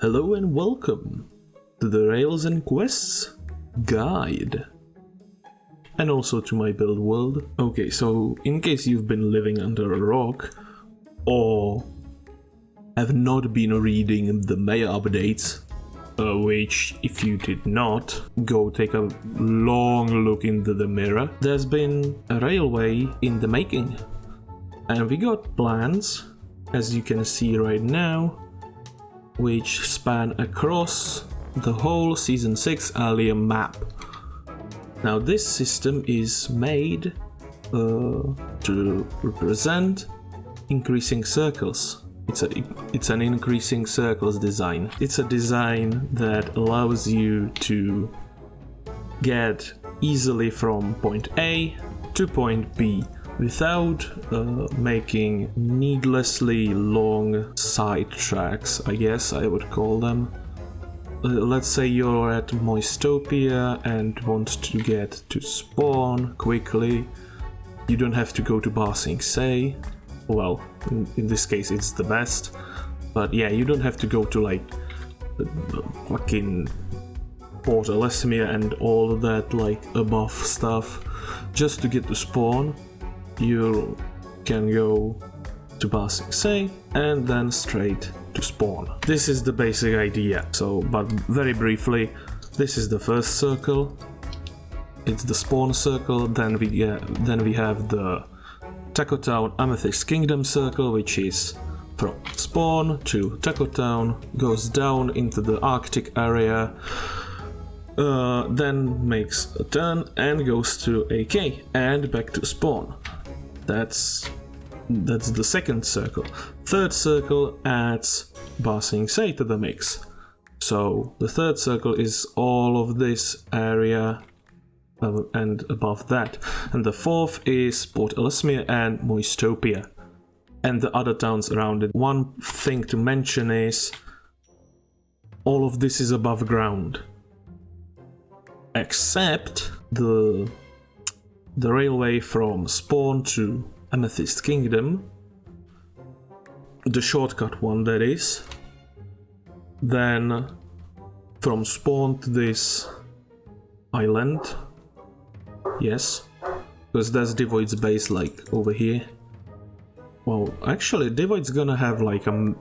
Hello and welcome to the Rails and Quests guide, and also to my build world. Okay, so in case you've been living under a rock or have not been reading the Maya updates, which if you did not, go take a long look into the mirror. There's been a railway in the making, and we got plans, as you can see right now, which span across the whole Season 6 Allium map. Now this system is made to represent increasing circles. It's an increasing circles design. It's a design that allows you to get easily from point A to point B without making needlessly long side tracks, I guess I would call them. Let's say you're at Moistopia and want to get to spawn quickly. You don't have to go to Ba Sing Se. Well, in this case it's the best. But yeah, you don't have to go to like fucking Port Ellesmere and all of that like above stuff just to get to spawn. You can go to Ba Sing Se and then straight to spawn. This is the basic idea. So, but very briefly, this is the first circle. It's the spawn circle. Then we have the Taco Town Amethyst Kingdom circle, which is from spawn to Taco Town, goes down into the Arctic area, then makes a turn and goes to AK and back to spawn. That's the second circle. Third circle adds Ba Sing Se to the mix. So the third circle is all of this area and above that. And the fourth is Port Ellesmere and Moistopia and the other towns around it. One thing to mention is all of this is above ground, except the railway from spawn to Amethyst Kingdom, the shortcut one that is, then from spawn to this island, yes, because there's Devoid's base like over here. Well, actually Devoid's gonna have like a...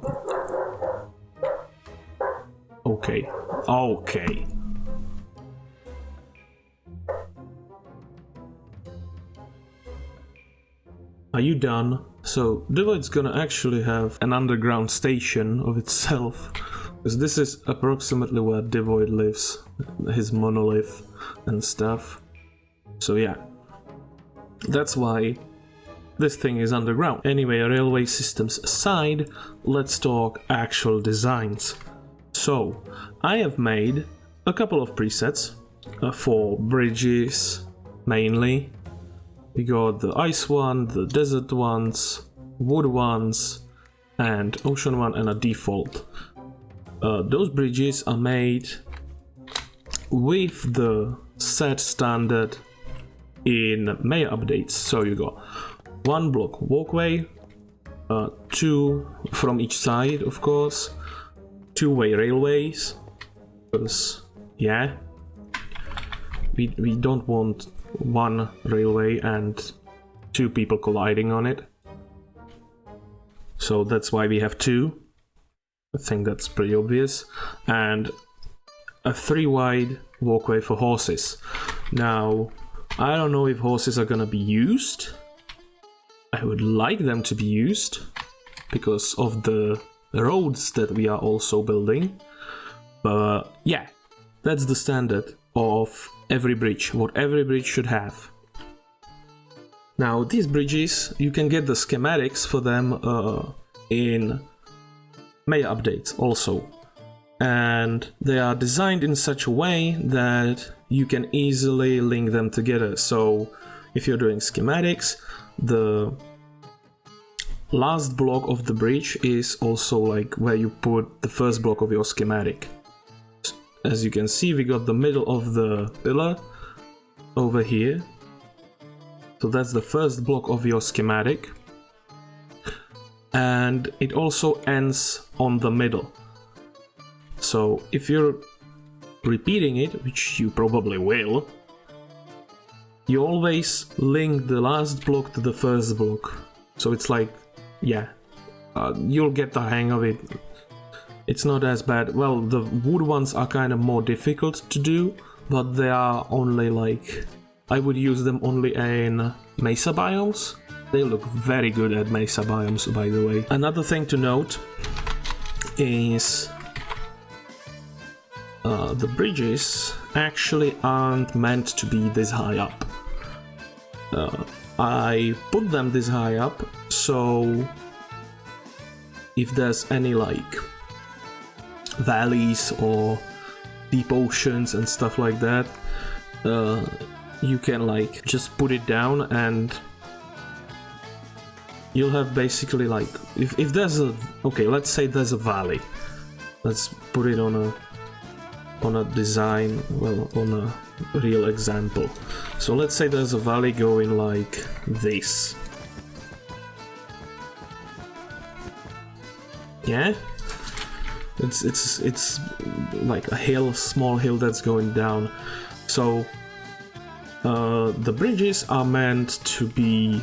Okay. Are you done? So Devoid's gonna actually have an underground station of itself, because this is approximately where Devoid lives, his monolith and stuff. So yeah, that's why this thing is underground. Anyway, railway systems aside, let's talk actual designs. So I have made a couple of presets for bridges mainly. We got the ice one, the desert ones, wood ones, and ocean one, and a default. Those bridges are made with the set standard in Maya updates. So you got one block walkway, two from each side, of course, two-way railways, because yeah, we don't want one railway and two people colliding on it. So that's why we have two. I think that's pretty obvious. And a 3-wide walkway for horses. Now, I don't know if horses are gonna be used. I would like them to be used because of the roads that we are also building. But yeah, that's the standard of every bridge, what every bridge should have. Now these bridges, you can get the schematics for them in Maya updates also, and they are designed in such a way that you can easily link them together. So if you're doing schematics, the last block of the bridge is also like where you put the first block of your schematic. As you can see, we got the middle of the pillar over here. So that's the first block of your schematic. And it also ends on the middle. So if you're repeating it, which you probably will, you always link the last block to the first block. So it's like, yeah, you'll get the hang of it. It's not as bad. Well, the wood ones are kind of more difficult to do, but they are only like, I would use them only in mesa biomes. They look very good at mesa biomes, by the way. Another thing to note is the bridges actually aren't meant to be this high up. I put them this high up, so if there's any like valleys or deep oceans and stuff like that, you can like just put it down and you'll have basically like, if there's a, okay, let's say there's a valley. Let's put it on a design, well, on a real example. So let's say there's a valley going like this. Yeah? It's like a hill, small hill that's going down. So the bridges are meant to be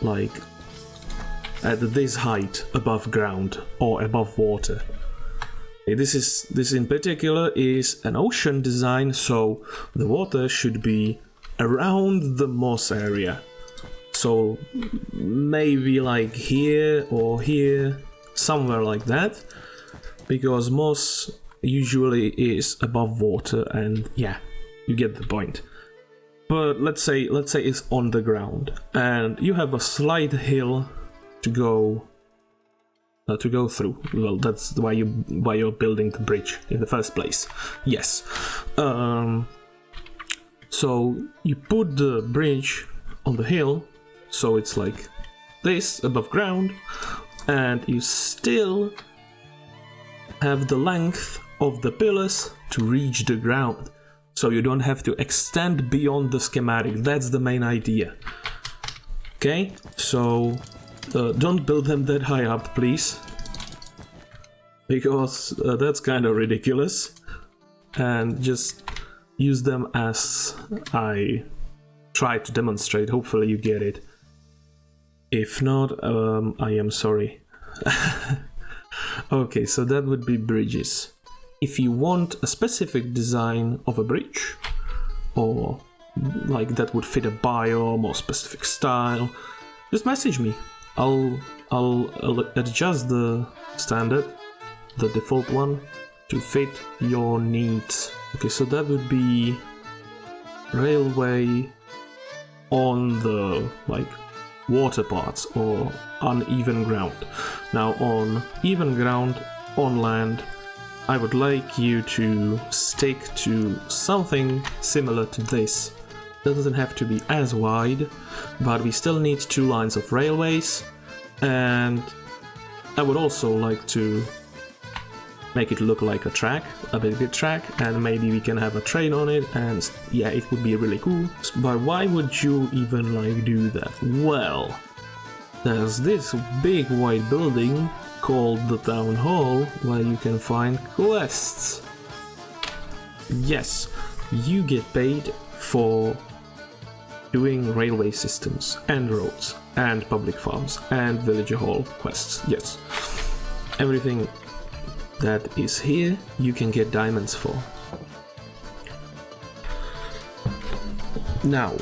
like at this height above ground or above water. This in particular is an ocean design, so the water should be around the moss area. So maybe like here or here, somewhere like that, because moss usually is above water, and yeah, you get the point. But let's say it's on the ground and you have a slight hill to go through. Well, that's why you're building the bridge in the first place. Yes. So you put the bridge on the hill, so it's like this above ground, and you still have the length of the pillars to reach the ground. So you don't have to extend beyond the schematic. That's the main idea. Okay, so don't build them that high up, please, because that's kind of ridiculous. And just use them as I try to demonstrate. Hopefully you get it. If not, I am sorry. Okay, so that would be bridges. If you want a specific design of a bridge, or like that would fit a biome or specific style, just message me. I'll adjust the standard, the default one, to fit your needs. Okay, so that would be railway on the like water parts or uneven ground. Now on even ground, on land, I would like you to stick to something similar to this. It doesn't have to be as wide, but we still need 2 lines of railways, and I would also like to make it look like a track, a big track, and maybe we can have a train on it, and yeah, it would be really cool. But why would you even like do that? Well, there's this big white building called the Town Hall, where you can find quests. Yes, you get paid for doing railway systems and roads and public farms and villager hall quests. Yes, everything that is here you can get diamonds for. Now,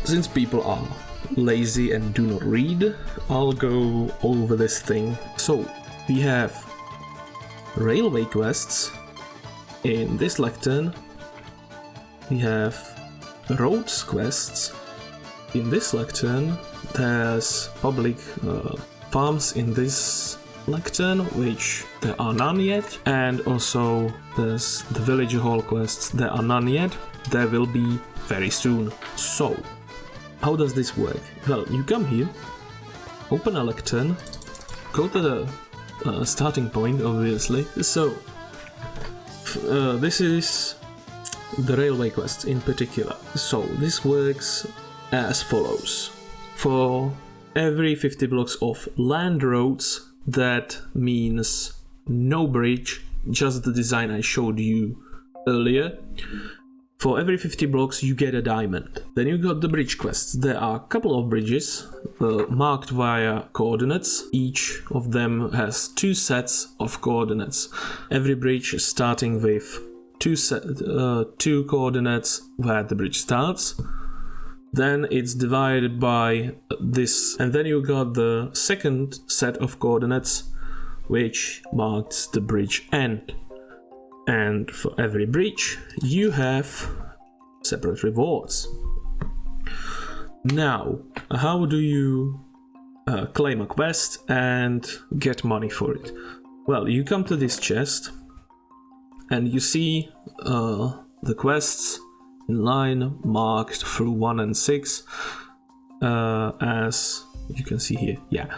since people are lazy and do not read, I'll go over this thing. So we have railway quests in this lectern, we have roads quests in this lectern, there's public farms in this lectern, which there are none yet, and also there's the villager hall quests, there are none yet, there will be very soon. So how does this work? Well, you come here, open a lectern, go to the starting point, obviously. So this is the railway quests in particular. So this works as follows. For every 50 blocks of land roads, that means no bridge, just the design I showed you earlier. For every 50 blocks you get a diamond. Then you got the bridge quests. There are a couple of bridges marked via coordinates. Each of them has 2 sets of coordinates. Every bridge is starting with 2 coordinates where the bridge starts. Then it's divided by this, and then you got the second set of coordinates which marks the bridge end. And for every bridge you have separate rewards. Now, how do you claim a quest and get money for it? Well, you come to this chest and you see the quests in line marked through 1 and 6 as you can see here. Yeah.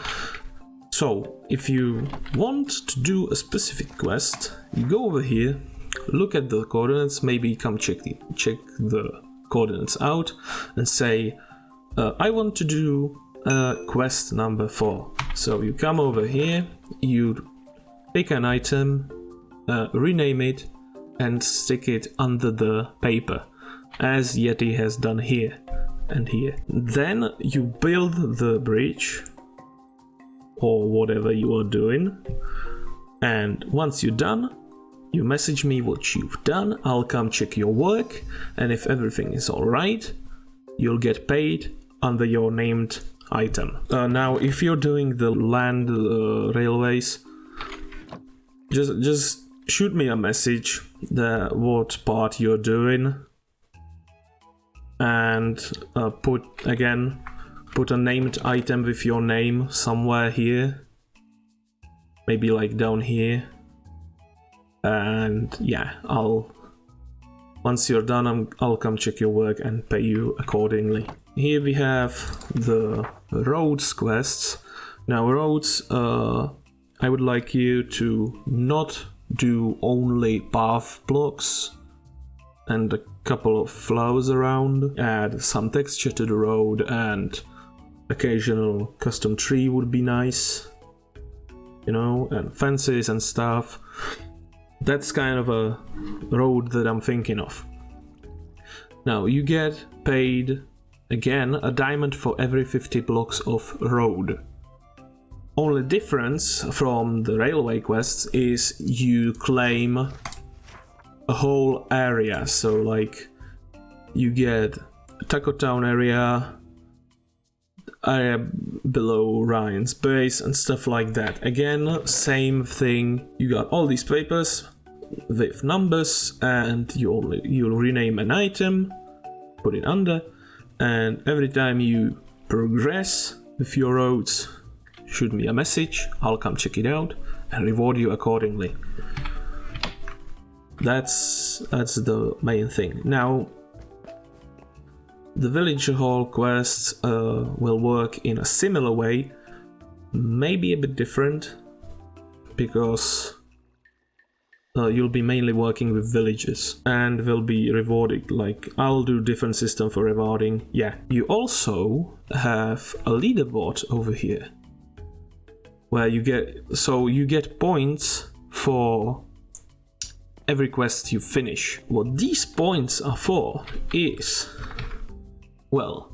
So, if you want to do a specific quest, you go over here, look at the coordinates, maybe come check the coordinates out and say, I want to do quest number 4. So you come over here, you pick an item, rename it, and stick it under the paper, as Yeti has done here and here. Then you build the bridge, or whatever you are doing, and once you're done, you message me what you've done, I'll come check your work, and if everything is alright, you'll get paid under your named item. Now, if you're doing the land railways, just shoot me a message what part you're doing, and put a named item with your name somewhere here, maybe like down here, and yeah, once you're done, I'll come check your work and pay you accordingly. Here we have the roads quests. Now roads, I would like you to not do only path blocks and a couple of flowers around, add some texture to the road, and occasional custom tree would be nice, you know, and fences and stuff. That's kind of a road that I'm thinking of. Now you get paid again a diamond for every 50 blocks of road. Only difference from the railway quests is you claim a whole area. So like you get Taco Town area below Ryan's base and stuff like that. Again, same thing. You got all these papers with numbers, and you'll rename an item, put it under, and every time you progress with your roads, shoot me a message, I'll come check it out and reward you accordingly. That's the main thing. Now, the villager hall quests will work in a similar way, maybe a bit different, because you'll be mainly working with villages and will be rewarded. Like, I'll do different system for rewarding. Yeah, you also have a leaderboard over here where you get points for every quest you finish. What these points are for is, well,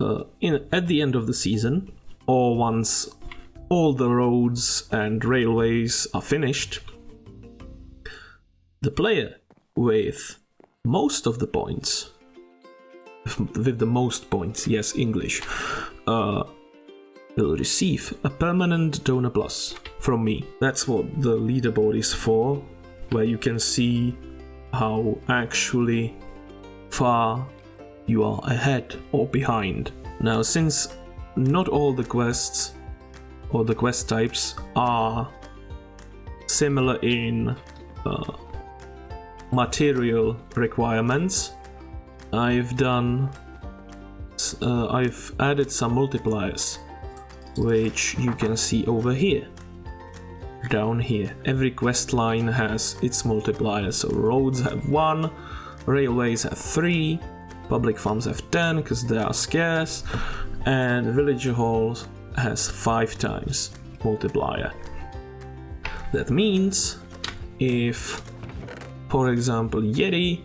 at the end of the season, or once all the roads and railways are finished, the player with most of the points, with the most points, yes, English, will receive a permanent donor plus from me. That's what the leaderboard is for, where you can see how actually far you are ahead or behind. Now, since not all the quests or the quest types are similar in material requirements, I've added some multipliers, which you can see over here, down here. Every quest line has its multiplier. So roads have 1, railways have 3, public farms have 10 because they are scarce, and villager halls has 5 times multiplier. That means if, for example, Yeti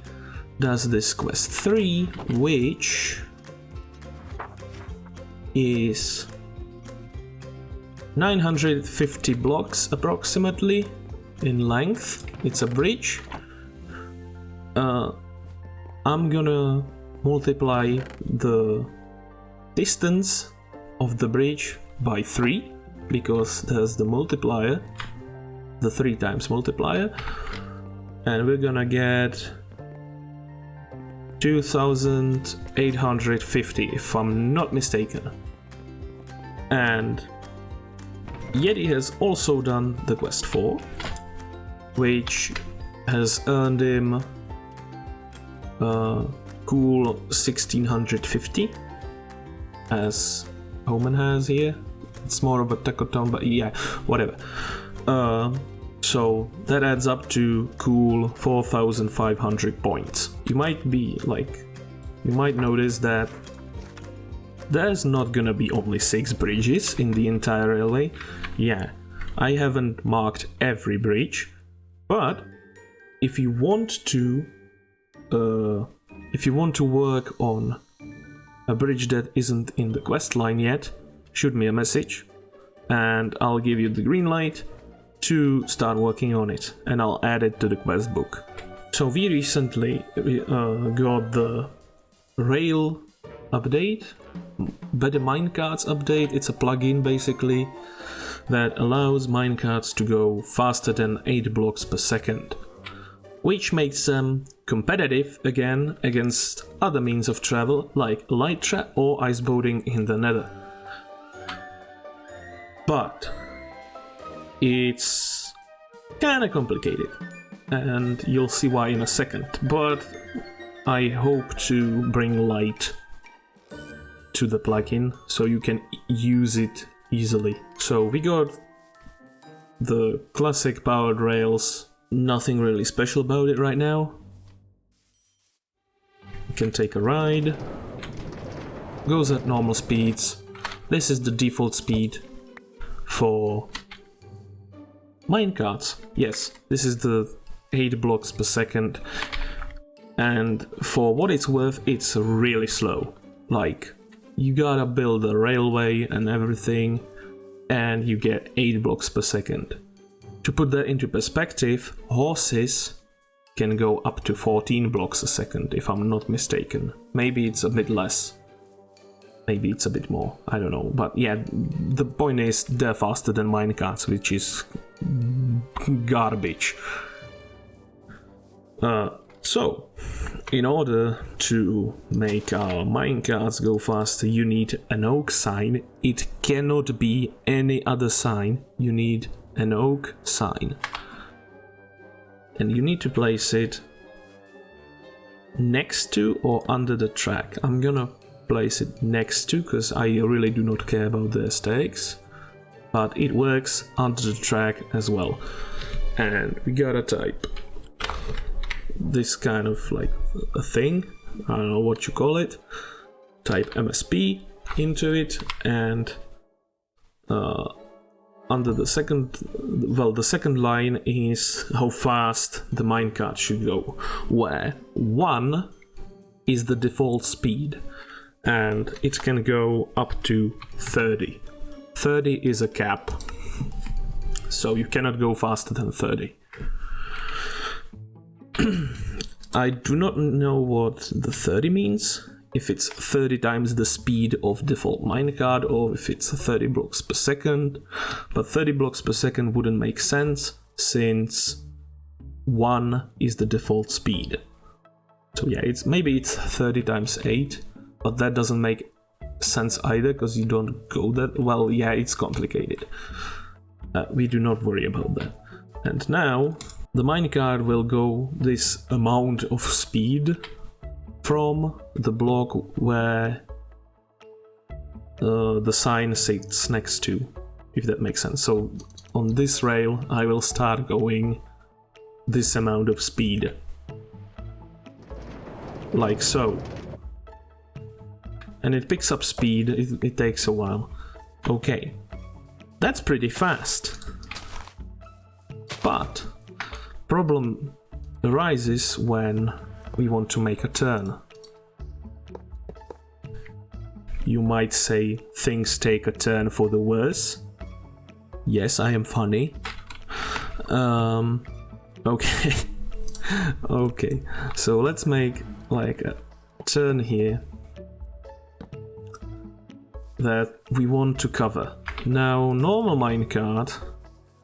does this quest 3, which is 950 blocks approximately in length, it's a bridge. I'm gonna multiply the distance of the bridge by 3 because there's the multiplier, the 3 times multiplier, and we're gonna get 2850 if I'm not mistaken. And Yeti has also done the quest 4, which has earned him cool 1650, as Omen has here. It's more of a Takoton, but yeah, whatever. So that adds up to cool 4500 points. You might notice that there's not gonna be only 6 bridges in the entire railway. Yeah, I haven't marked every bridge, but if you want to work on a bridge that isn't in the quest line yet, shoot me a message and I'll give you the green light to start working on it, and I'll add it to the quest book. So we recently got the rail update, better minecarts update. It's a plugin basically that allows minecarts to go faster than 8 blocks per second, which makes them competitive again against other means of travel like light trap or iceboating in the nether. But it's kinda complicated, and you'll see why in a second, but I hope to bring light to the plugin so you can use it easily. So we got the classic powered rails, nothing really special about it right now. You can take a ride, goes at normal speeds. This is the default speed for minecarts. Yes, this is the 8 blocks per second, and for what it's worth, it's really slow. Like, you gotta build a railway and everything, and you get 8 blocks per second. To put that into perspective, horses can go up to 14 blocks a second, if I'm not mistaken. Maybe it's a bit less. Maybe it's a bit more, I don't know. But yeah, the point is they're faster than minecarts, which is garbage. So, in order to make our minecarts go faster, you need an oak sign. It cannot be any other sign. You need an oak sign. And you need to place it next to or under the track. I'm gonna place it next to because I really do not care about the aesthetics, but it works under the track as well. And we gotta type this kind of like a thing, I don't know what you call it, type MSP into it, and under the second line is how fast the minecart should go, where 1 is the default speed and it can go up to 30. 30 is a cap, so you cannot go faster than 30. I do not know what the 30 means, if it's 30 times the speed of default minecart or if it's 30 blocks per second, but 30 blocks per second wouldn't make sense since 1 is the default speed. So yeah, maybe it's 30 times 8, but that doesn't make sense either because you don't go that well. Yeah, it's complicated. We do not worry about that. And now the minecart will go this amount of speed from the block where the sign sits next to, if that makes sense. So on this rail I will start going this amount of speed, like so, and it picks up speed. It takes a while. Okay, that's pretty fast. But problem arises when we want to make a turn. You might say things take a turn for the worse. Yes, I am funny. Okay. Okay, so let's make like a turn here that we want to cover. Now, normal minecart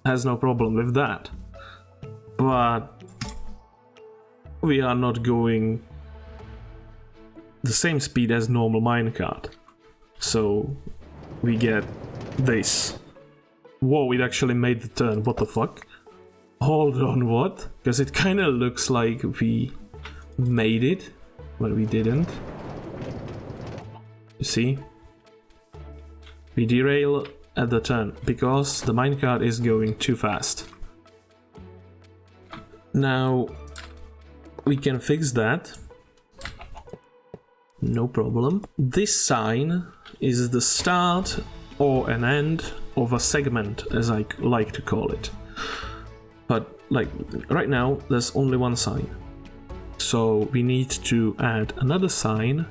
has no problem with that, but we are not going the same speed as normal minecart, so we get this. Whoa, it actually made the turn, what the fuck? Hold on, what? Because it kind of looks like we made it, but we didn't. You see? We derail at the turn because the minecart is going too fast. Now, we can fix that. No problem. This sign is the start or an end of a segment, as I like to call it. But like right now, there's only one sign. So we need to add another sign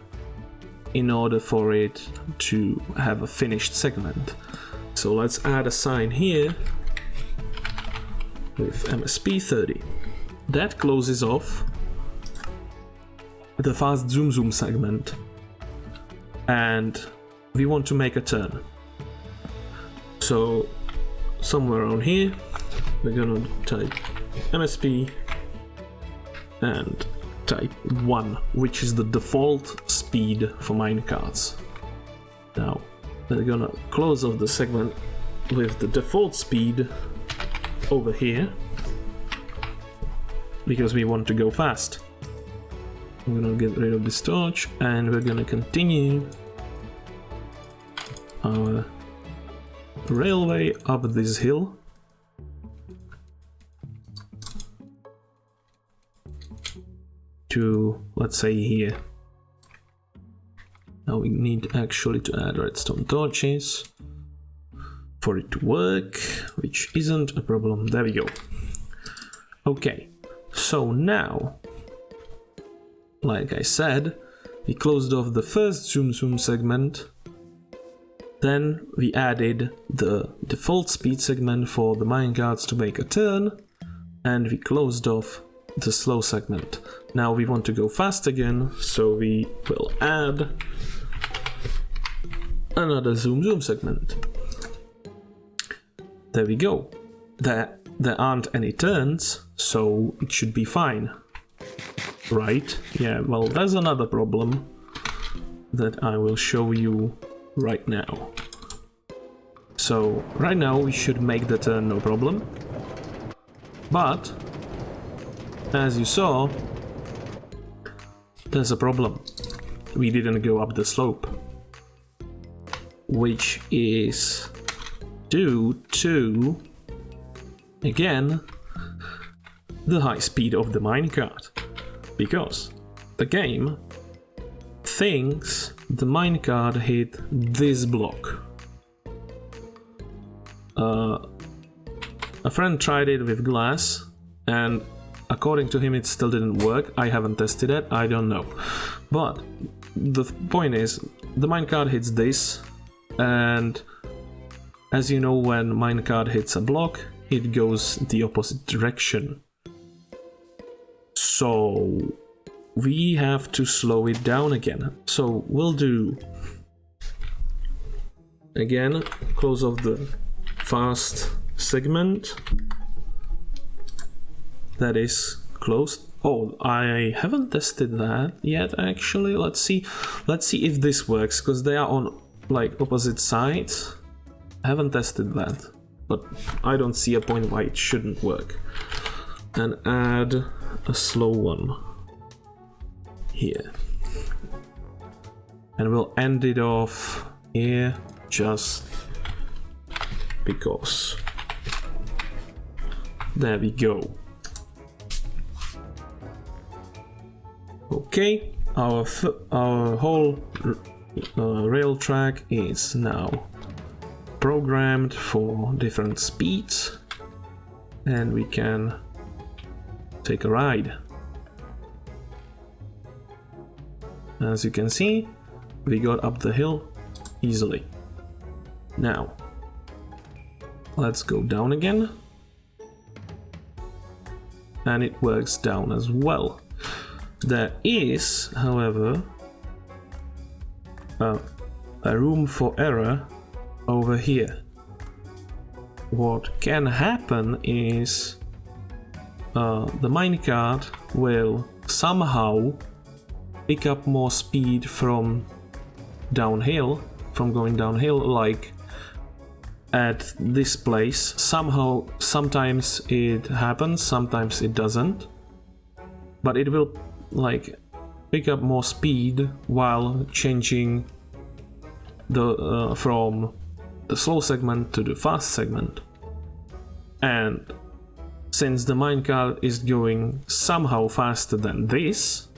in order for it to have a finished segment. So let's add a sign here with MSP 30. That closes off the fast zoom segment. And we want to make a turn. So somewhere around here, we're gonna type MSP and type 1, which is the default speed for minecarts. Now, we're gonna close off the segment with the default speed over here, because we want to go fast. I'm gonna get rid of this torch, and we're gonna continue our railway up this hill. To, let's say, here. Now we need actually to add redstone torches for it to work, which isn't a problem. There we go. Okay, so now, like I said, we closed off the first zoom segment, then we added the default speed segment for the minecarts to make a turn, and we closed off the slow segment. Now we want to go fast again, so we will add another zoom segment. There we go. There aren't any turns, so it should be fine. Right? Yeah, well, there's another problem that I will show you right now. So, right now we should make the turn no problem. But as you saw, there's a problem. We didn't go up the slope, which is due to, again, the high speed of the minecart. Because the game thinks the minecart hit this block. A friend tried it with glass, and according to him it still didn't work. I haven't tested it, I don't know. But the point is, the minecart hits this, and as you know, when minecart hits a block, it goes the opposite direction. So we have to slow it down again. So we'll do, again, close off the fast segment. That is closed. Oh, I haven't tested that yet, actually. Let's see if this works, because they are on like opposite sides. I haven't tested that, but I don't see a point why it shouldn't work. And add a slow one here. And we'll end it off here just because. There we go. Okay, our whole rail track is now programmed for different speeds. and we can take a ride. As you can see, we got up the hill easily. Now, let's go down again. And it works down as well. There is, however, a room for error over here. What can happen is the minecart will somehow pick up more speed from downhill, from going downhill, like at this place. Somehow, sometimes it happens, sometimes it doesn't, but it will like pick up more speed while changing the from the slow segment to the fast segment. And since the minecart is going somehow faster than this,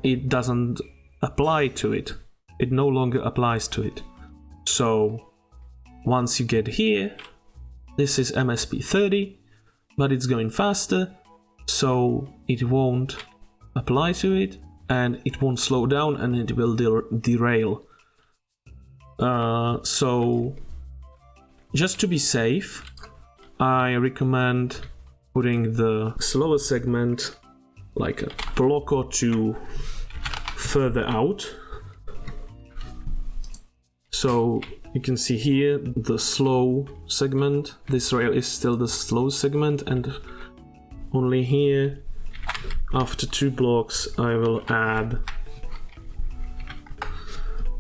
it doesn't apply to it. It no longer applies to it. So once you get here, this is MSP 30, but it's going faster, so it won't apply to it, and it won't slow down, and it will derail. So just to be safe, I recommend putting the slower segment like a block or two further out. So you can see here the slow segment. This rail is still the slow segment, and only here, after 2 blocks, I will add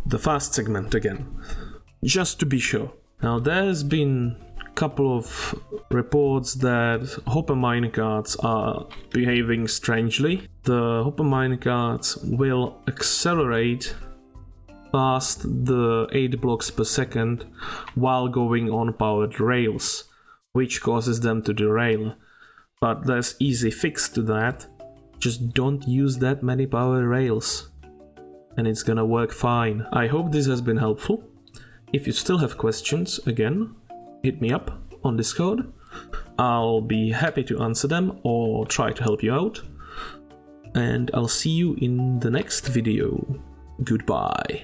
the fast segment again, just to be sure. Now, there's been a couple of reports that hopper minecarts are behaving strangely. The hopper minecarts will accelerate past the 8 blocks per second while going on powered rails, which causes them to derail. But there's easy fix to that. Just don't use that many powered rails, and it's gonna work fine. I hope this has been helpful. If you still have questions, again, hit me up on Discord. I'll be happy to answer them or try to help you out. And I'll see you in the next video. Goodbye.